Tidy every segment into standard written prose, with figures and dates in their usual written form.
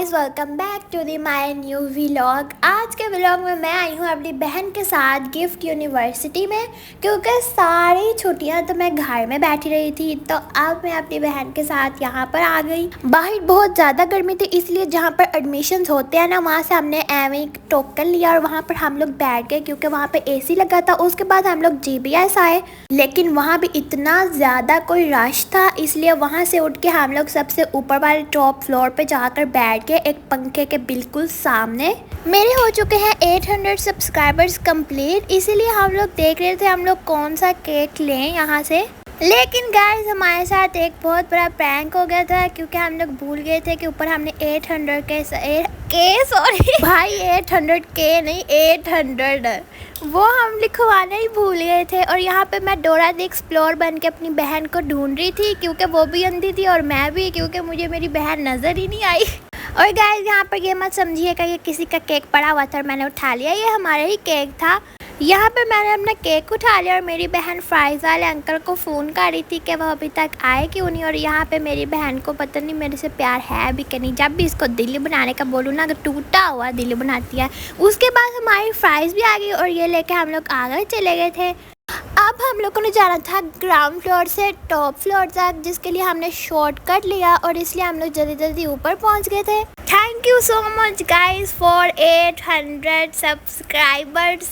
Guys, welcome back to the my new vlog. आज के vlog में मैं आई हूँ अपनी बहन के साथ गिफ्ट यूनिवर्सिटी में, क्योंकि सारी छुट्टियां तो मैं घर में बैठी रही थी। तो अब मैं अपनी बहन के साथ यहाँ पर आ गई। बाहर बहुत ज़्यादा गर्मी थी, इसलिए जहाँ पर एडमिशन्स होते हैं ना, वहाँ से हमने एवं टोकन लिया और वहाँ पर हम लोग बैठ गए, क्योंकि वहाँ पर AC लगा था। उसके बाद हम लोग GBS आए, लेकिन वहाँ भी इतना ज़्यादा कोई रश था, इसलिए वहाँ से उठ के हम लोग सबसे ऊपर वाले टॉप फ्लोर पे जाकर बैठ गए, एक पंखे के बिल्कुल सामने। मेरे हो चुके हैं 800 सब्सक्राइबर्स कंप्लीट, इसीलिए हम लोग देख रहे थे हम लोग कौन सा केक लें यहाँ से। लेकिन गाइस, हमारे साथ एक बहुत बड़ा प्रैंक हो गया था, क्योंकि हम लोग भूल गए थे कि ऊपर हमने 800 भाई 800 के नहीं 800 वो हम लिखवाना ही भूल गए थे। और यहाँ पे मैं डोरा द एक्सप्लोर बन के अपनी बहन को ढूंढ रही थी, क्योंकि वो भी अंधी थी और मैं भी, क्योंकि मुझे मेरी बहन नज़र ही नहीं आई। और गाइस, यहाँ पर ये मत समझिएगा ये किसी का केक पड़ा हुआ था और मैंने उठा लिया, ये हमारा ही केक था। यहाँ पे मैंने अपना केक उठा लिया और मेरी बहन फ्राइज़ वाले अंकल को फ़ोन कर रही थी कि वह अभी तक आए क्यों नहीं। और यहाँ पे मेरी बहन को पता नहीं मेरे से प्यार है भी कि नहीं। जब भी इसको दिल बनाने का बोलूँ ना, तो टूटा हुआ दिल बनाती है। उसके बाद हमारी फ्राइज़ भी आ गई और ये लेके हम लोग आगे चले गए थे। अब हम लोगों ने जाना था ग्राउंड फ्लोर से टॉप फ्लोर तक, जिसके लिए हमने शॉर्टकट लिया और इसलिए हम लोग जल्दी जल्दी ऊपर पहुंच गए थे। Thank you so much guys for 800 subscribers.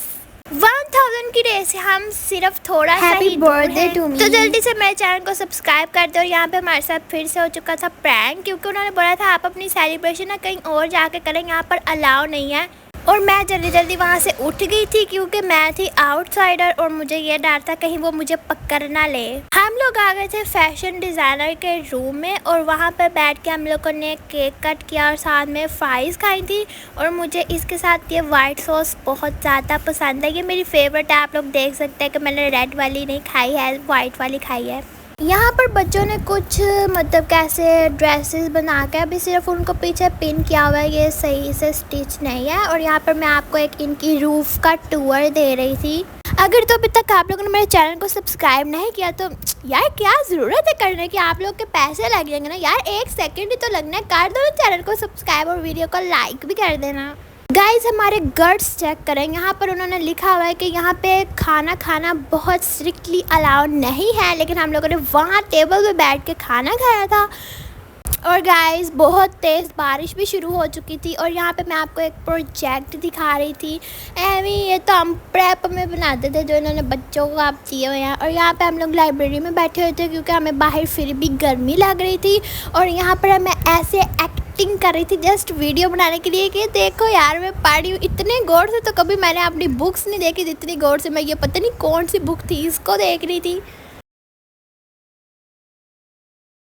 1000 की रेस है, हम सिर्फ थोड़ा हैप्पी बर्थडे टू मी। तो जल्दी से मेरे चैनल को सब्सक्राइब कर दो। और यहाँ पे हमारे साथ फिर से हो चुका था प्रैंक, क्योंकि उन्होंने बोला था आप अपनी सेलिब्रेशन ना कहीं और जाके करें, यहाँ पर अलाउ नहीं है। और मैं जल्दी जल्दी वहाँ से उठ गई थी, क्योंकि मैं थी आउटसाइडर और मुझे ये डर था कहीं वो मुझे पकड़ ना ले। हम लोग आ गए थे फैशन डिज़ाइनर के रूम में और वहाँ पर बैठ के हम लोगों ने केक कट किया और साथ में फ्राइज़ खाई थी। और मुझे इसके साथ ये वाइट सॉस बहुत ज़्यादा पसंद है, ये मेरी फेवरेट है। आप लोग देख सकते हैं कि मैंने रेड वाली नहीं खाई है, वाइट वाली खाई है। यहाँ पर बच्चों ने कुछ मतलब कैसे ड्रेसेस बना के अभी सिर्फ उनको पीछे पिन किया हुआ है, ये सही से स्टिच नहीं है। और यहाँ पर मैं आपको एक इनकी रूफ का टूर दे रही थी। अगर तो अभी तक आप लोगों ने मेरे चैनल को सब्सक्राइब नहीं किया तो यार क्या ज़रूरत है करने की, आप लोग के पैसे लग जाएंगे ना यार, 1 सेकंड ही तो लगना है। कर दो चैनल को सब्सक्राइब और वीडियो को लाइक भी कर देना। गाइस, हमारे गर्ड्स चेक करें, यहाँ पर उन्होंने लिखा हुआ है कि यहाँ पे खाना खाना बहुत स्ट्रिक्टली अलाउ नहीं है, लेकिन हम लोगों ने वहाँ टेबल पे बैठ के खाना खाया था। और गाइस, बहुत तेज़ बारिश भी शुरू हो चुकी थी। और यहाँ पे मैं आपको एक प्रोजेक्ट दिखा रही थी, एवी ये तो हम प्रेप में बनाते थे जो इन्होंने बच्चों को आप दिए हुए हैं। और यहाँ पे हम लोग लाइब्रेरी में बैठे हुए थे, क्योंकि हमें बाहर फिर भी गर्मी लग रही थी। और यहाँ पर मैं ऐसे एक्टिंग कर रही थी जस्ट वीडियो बनाने के लिए कि देखो यार मैं पढ़ रही हूँ। इतने गौर से तो कभी मैंने अपनी बुक्स नहीं देखी जितनी गौर से मैं ये पता नहीं कौन सी बुक थी इसको देख रही थी।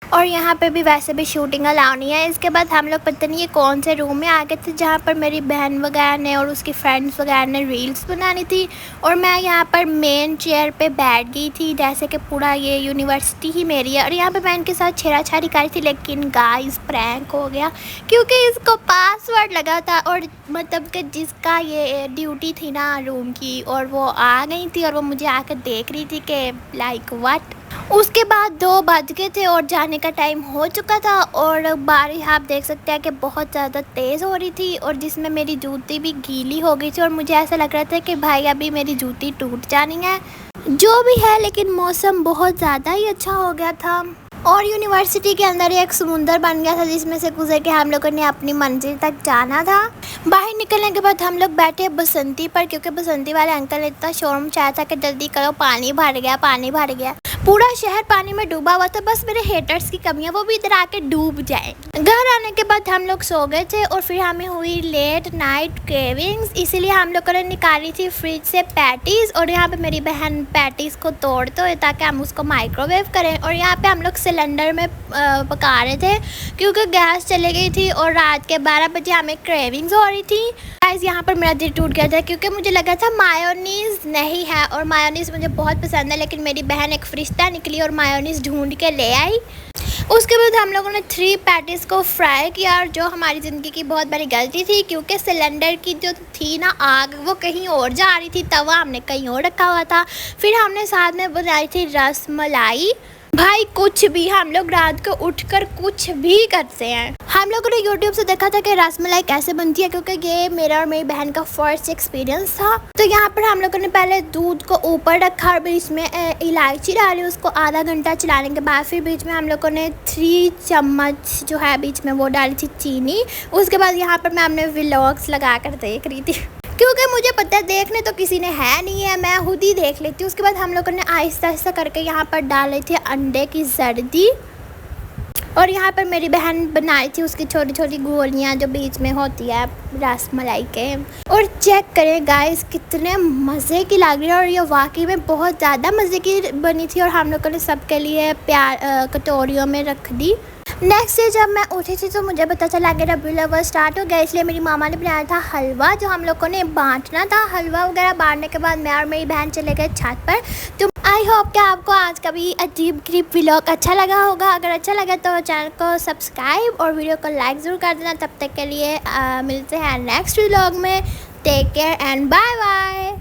और यहाँ पे भी वैसे भी शूटिंग अलाउ नहीं है। इसके बाद हम लोग पता नहीं ये कौन से रूम में आ गए थे, जहाँ पर मेरी बहन वगैरह ने और उसकी फ्रेंड्स वगैरह ने रील्स बनानी थी। और मैं यहाँ पर मेन चेयर पे बैठ गई थी, जैसे कि पूरा ये यूनिवर्सिटी ही मेरी है। और यहाँ पे मैं इनके साथ छेड़ाछाड़ी करी थी, लेकिन गाइस प्रैंक हो गया, क्योंकि इसको पासवर्ड लगा था। और मतलब कि जिसका ये ड्यूटी थी ना रूम की, और वो आ गई थी और वो मुझे आकर देख रही थी कि लाइक व्हाट। उसके बाद 2 बज गए थे और जाने का टाइम हो चुका था। और बारिश आप देख सकते हैं कि बहुत ज़्यादा तेज़ हो रही थी, और जिसमें मेरी जूती भी गीली हो गई थी। और मुझे ऐसा लग रहा था कि भाई अभी मेरी जूती टूट जानी है। जो भी है, लेकिन मौसम बहुत ज़्यादा ही अच्छा हो गया था। और यूनिवर्सिटी के अंदर एक समुंदर बन गया था, जिसमें से गुजर के हम लोगों ने अपनी मंजिल तक जाना था। बाहर निकलने के बाद हम लोग बैठे बसंती पर, क्योंकि बसंती वाले अंकल ने इतना शोर मचाया था कि जल्दी करो पानी भर गया, पानी भर गया। पूरा शहर पानी में डूबा हुआ था, बस मेरे हेटर्स की कमी है वो भी इधर आके डूब जाए। घर आने के बाद हम लोग सो गए थे और फिर हमें हुई लेट नाइट क्रेविंग्स, इसीलिए हम लोगों ने निकाली थी फ्रिज से पैटीज़। और यहाँ पे मेरी बहन पैटीज़ को तोड़ते हुए ताकि हम उसको माइक्रोवेव करें। और यहाँ पे हम लोग सिलेंडर में पका रहे थे, क्योंकि गैस चली गई थी और रात के 12 बजे हमें क्रेविंग्स हो रही थी। गाइस, यहाँ पर मेरा दिल टूट गया था, क्योंकि मुझे लगा था मायोनीज़ नहीं है, और मायोनीज़ मुझे बहुत पसंद है। लेकिन मेरी बहन एक फरिश्ता निकली और मायोनीज़ ढूंढ के ले आई। उसके बाद हम लोगों ने 3 पैटीज़ को फ्राई किया, और जो हमारी ज़िंदगी की बहुत बड़ी गलती थी, क्योंकि सिलेंडर की जो थी ना आग, वो कहीं और जा रही थी, तवा हमने कहीं और रखा हुआ था। फिर हमने साथ में बनाई थी रस मलाई। भाई कुछ भी, हम लोग रात को उठकर कुछ भी करते हैं। हम लोगों ने यूट्यूब से देखा था कि रसमलाई कैसे बनती है, क्योंकि ये मेरा और मेरी बहन का फर्स्ट एक्सपीरियंस था। तो यहाँ पर हम लोगों ने पहले दूध को ऊपर रखा और बीच में इलायची डाली, उसको आधा घंटा चलाने के बाद फिर बीच में हम लोगों ने 3 चम्मच जो है बीच में वो डाली थी चीनी। उसके बाद यहाँ पर मैं अपने व्लॉग्स लगा कर देख रही थी, क्योंकि मुझे पता है देखने तो किसी ने है नहीं है, मैं खुद ही देख लेती हूँ। उसके बाद हम लोगों ने आहिस्ता आहिस्ता करके यहाँ पर डाले थे अंडे की जर्दी, और यहाँ पर मेरी बहन बनाई थी उसकी छोटी छोटी गोलियाँ जो बीच में होती है रसमलाई के। और चेक करें गाइस कितने मज़े की लग रही है, और ये वाकई में बहुत ज़्यादा मज़े की बनी थी। और हम लोगों ने सबके लिए कटोरियों में रख दी। नेक्स्ट डे जब मैं उठी थी तो मुझे पता चला कि रबीउल अव्वल स्टार्ट हो गया, इसलिए मेरी मामा ने बनाया था हलवा जो हम लोगों ने बांटना था। हलवा वगैरह बांटने के बाद मैं और मेरी बहन चले गए छत पर। तो आई होप कि आपको आज का भी अजीब गरीब व्लॉग अच्छा लगा होगा। अगर अच्छा लगा तो चैनल को सब्सक्राइब और वीडियो को लाइक ज़रूर कर देना। तब तक के लिए मिलते हैं नेक्स्ट व्लॉग में। Take care and bye bye.